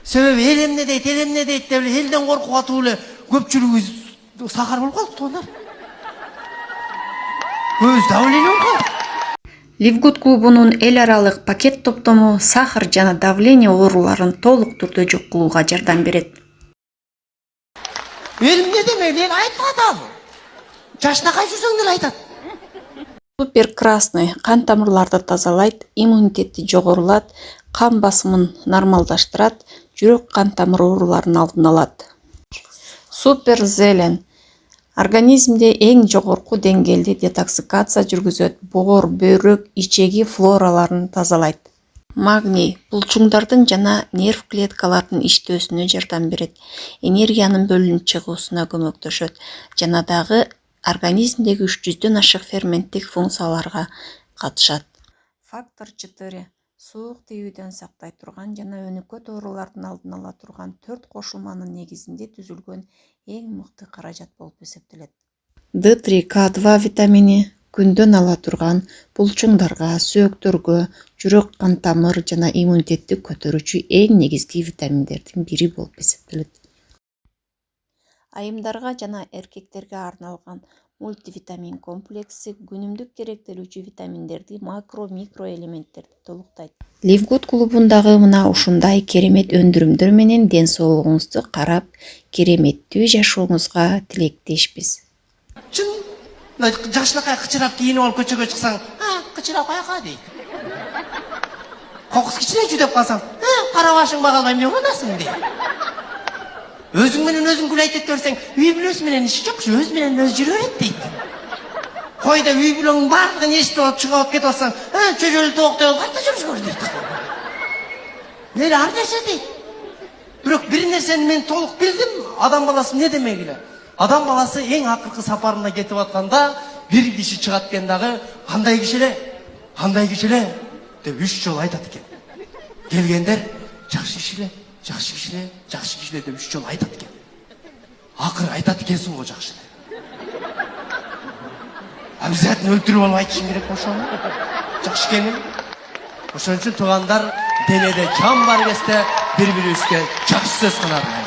Себеби эл эмне дейт деп эле элден коркуп атып эле көпчүлүгүбүз сахар болуп калыптыр онар. Көз давление болуп калды. Livgood клубунун эл аралык пакет топтому сахар жана давление ооруларын толук түрдө жок кылууга жардам берет. Элимне демек эл айтып атам. Жашнакай жүрсөң деле айтат. Супер красный кан тамырларды тазалайт, иммунитетти жогорулат, кан басымын нормалдаштырат, жүрөк кан тамыр ооруларынын алдын алат. Супер зелен организмде эң жогорку деңгээлде детоксикация жүргүзөт, боор, бөйрөк, ичеги флораларын тазалайт. Магний булчуңдардын жана нерв клеткаларынын иштөөсүнө жардам берет, энергиянын бөлүнүп чыгуусуна көмөктөшөт жана дагы организмдеги 300дөн ашык ферменттик функцияларга катышат. Фактор 4 суук тийүүдөн сактай турган жана өнөкөт оорулардын алдын ала турган 4 кошулманын негизинде түзүлгөн эң мыкты каражат болуп эсептелет. D3, K2 витамини күндөн ала турган булчуңдарга, сөөктөргө, жүрөк кан тамыр жана иммунитетти көтөрүүчү эң негизги витаминдердин бири болуп эсептелет. Айымдарга жана эркектерге арналган мультивитамин комплекси күнүмдүк керектелүүчү витаминдерди, макро-микро элементтерди толуктайт. Livgood клубундагы мына ушундай керемет өндүрүмдөр менен ден соолугуңузду карап, кереметтүү жашооңузга тилектешпиз. Чын жашнакай кычырап кийинип алып көчөгө чыксаң, кычырап каяка дейт. Кокус кичине жүдөп калсаң, кара башың бага албай эмне боласың дейт. Өзүң менен өзүң күлөйт деп берсең, үй бүлөсү менен иши жок, өзү менен өзү жүрө берет дейт. Койда үй бүлөңүн баардыгын эшитип алып чыгып алып кетип атсаң, чөжөлү тооктой болуп кайта жүрүшкөр дейт. Эле ар нерсе дейт. Бирок бир нерсени мен толук билдим, адам баласы эмне демек эле? Адам баласы эң акыркы сапарына кетип атканда бир киши чыгат экен дагы, кандай киши эле деп 3 жолу айтат экен. Келгендер жакшы киши эле деп 3 жолу айтат экен. Акыры айтат экенсиң го жакшы эле. Обязательно өлтүрүп алып айтышың керек ошону. Жакшы экенин. Ошон үчүн туугандар, денеде жан бар кезде бири-бирибизге жакшы сөз кылайлы.